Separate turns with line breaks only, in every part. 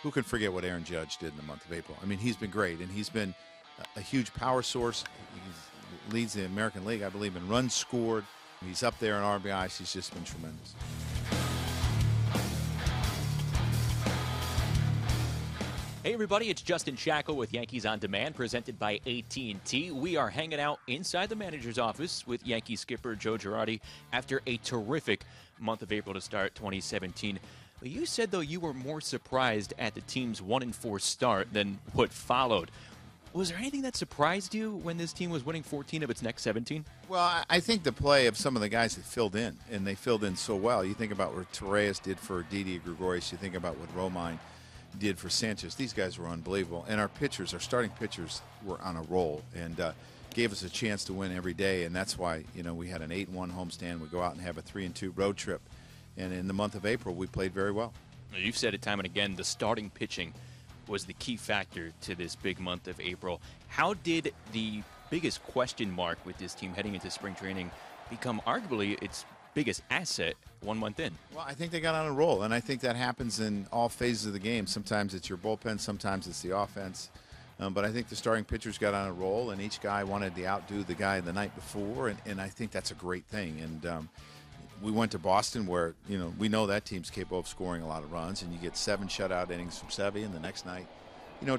who can forget what Aaron Judge did in the month of April? I mean, he's been great, and he's been a huge power source. He leads the American League, I believe, in runs scored. He's up there in RBIs. He's just been tremendous.
Hey everybody, it's Justin Shackle with Yankees On Demand, presented by AT&T. We are hanging out inside the manager's office with Yankee skipper Joe Girardi after a terrific month of April to start 2017. But you said, though, you were more surprised at the team's 1-4 start than what followed. Was there anything that surprised you when this team was winning 14 of its next 17?
Well, I think the play of some of the guys that filled in, and they filled in so well. You think about what Torres did for Didi Gregorius. You think about what Romine did for Sanchez. These guys were unbelievable. And our pitchers, our starting pitchers, were on a roll and gave us a chance to win every day. And that's why, we had an 8-1 homestand. We go out and have a 3-2 road trip. And in the month of April, we played very well.
You've said it time and again, the starting pitching was the key factor to this big month of April. How did the biggest question mark with this team heading into spring training become arguably its biggest asset 1 month in?
Well, I think they got on a roll, and I think that happens in all phases of the game. Sometimes it's your bullpen, sometimes it's the offense. But I think the starting pitchers got on a roll, and each guy wanted to outdo the guy the night before, and I think that's a great thing. And we went to Boston where, we know that team's capable of scoring a lot of runs, and you get 7 shutout innings from Sevy, and the next night,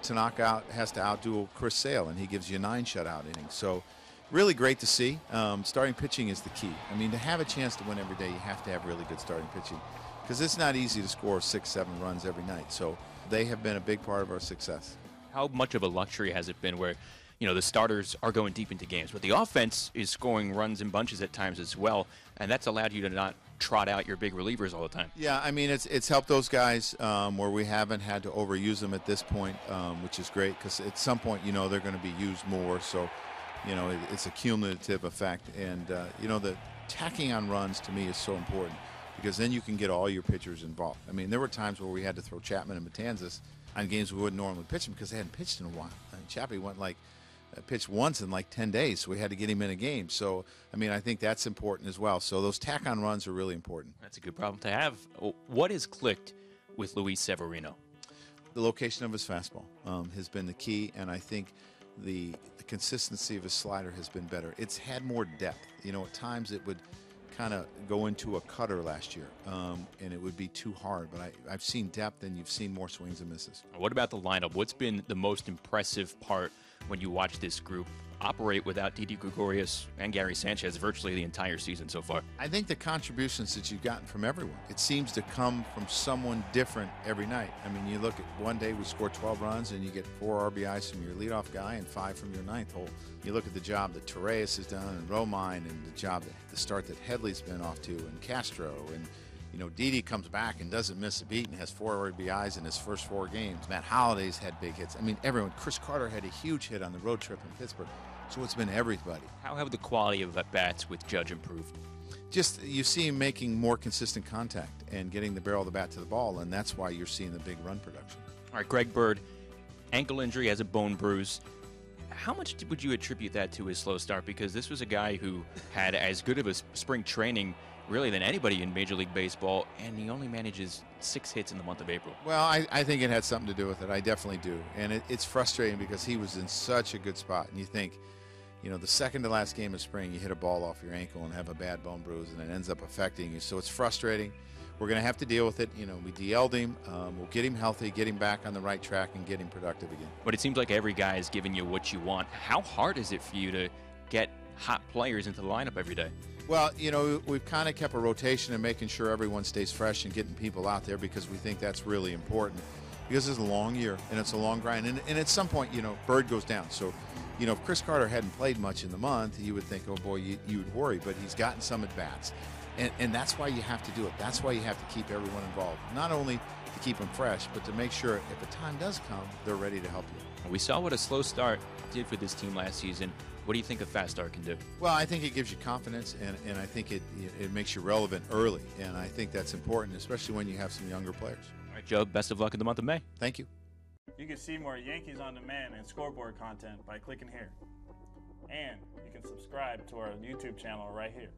Tanaka has to outdo Chris Sale, and he gives you 9 shutout innings. So really great to see. Starting pitching is the key. I mean, to have a chance to win every day, you have to have really good starting pitching because it's not easy to score 6-7 runs every night. So they have been a big part of our success.
How much of a luxury has it been where, the starters are going deep into games, but the offense is scoring runs in bunches at times as well, and that's allowed you to not trot out your big relievers all the time?
Yeah, I mean, it's helped those guys where we haven't had to overuse them at this point, which is great because at some point, they're going to be used more. So it's a cumulative effect. And, the tacking on runs to me is so important because then you can get all your pitchers involved. I mean, there were times where we had to throw Chapman and Matanzas on games we wouldn't normally pitch them because they hadn't pitched in a while. I mean, Chappie went pitched once in 10 days, so we had to get him in a game. So, I mean, I think that's important as well. So those tack-on runs are really important.
That's a good problem to have. What has clicked with Luis Severino?
The location of his fastball has been the key, and I think the consistency of his slider has been better. It's had more depth. At times it would kind of go into a cutter last year, and it would be too hard. But I've seen depth, and you've seen more swings and misses.
What about the lineup? What's been the most impressive part when you watch this group operate without Didi Gregorius and Gary Sanchez virtually the entire season so far?
I think the contributions that you've gotten from everyone, it seems to come from someone different every night. I mean, you look at one day we score 12 runs and you get 4 RBIs from your leadoff guy and 5 from your ninth hole. You look at the job that Torres has done and Romine and the job the start that Headley's been off to and Castro and Didi comes back and doesn't miss a beat and has 4 RBIs in his first 4 games. Matt Holliday's had big hits. I mean, everyone. Chris Carter had a huge hit on the road trip in Pittsburgh. So it's been everybody.
How have the quality of at-bats with Judge improved?
Just you see him making more consistent contact and getting the barrel of the bat to the ball, and that's why you're seeing the big run production.
All right, Greg Bird, ankle injury, has a bone bruise. How much would you attribute that to his slow start? Because this was a guy who had as good of a spring training really than anybody in Major League Baseball, and he only manages 6 hits in the month of April.
Well, I think it had something to do with it. I definitely do. And it's frustrating because he was in such a good spot. And you think, the second to last game of spring, you hit a ball off your ankle and have a bad bone bruise, and it ends up affecting you. So it's frustrating. We're going to have to deal with it. We DL'd him. We'll get him healthy, get him back on the right track, and get him productive again.
But it seems like every guy is giving you what you want. How hard is it for you to get hot players into the lineup every day?
Well, we've kind of kept a rotation and making sure everyone stays fresh and getting people out there because we think that's really important. Because it's a long year and it's a long grind. And at some point, Bird goes down. So, if Chris Carter hadn't played much in the month, you would think, oh, boy, you would worry. But he's gotten some at-bats. And that's why you have to do it. That's why you have to keep everyone involved. Not only to keep them fresh, but to make sure if a time does come, they're ready to help you.
We saw what a slow start did for this team last season. What do you think a fast start can do?
Well, I think it gives you confidence, and I think it makes you relevant early. And I think that's important, especially when you have some younger players.
All right, Joe, best of luck in the month of May.
Thank you.
You can see more Yankees On Demand and scoreboard content by clicking here. And you can subscribe to our YouTube channel right here.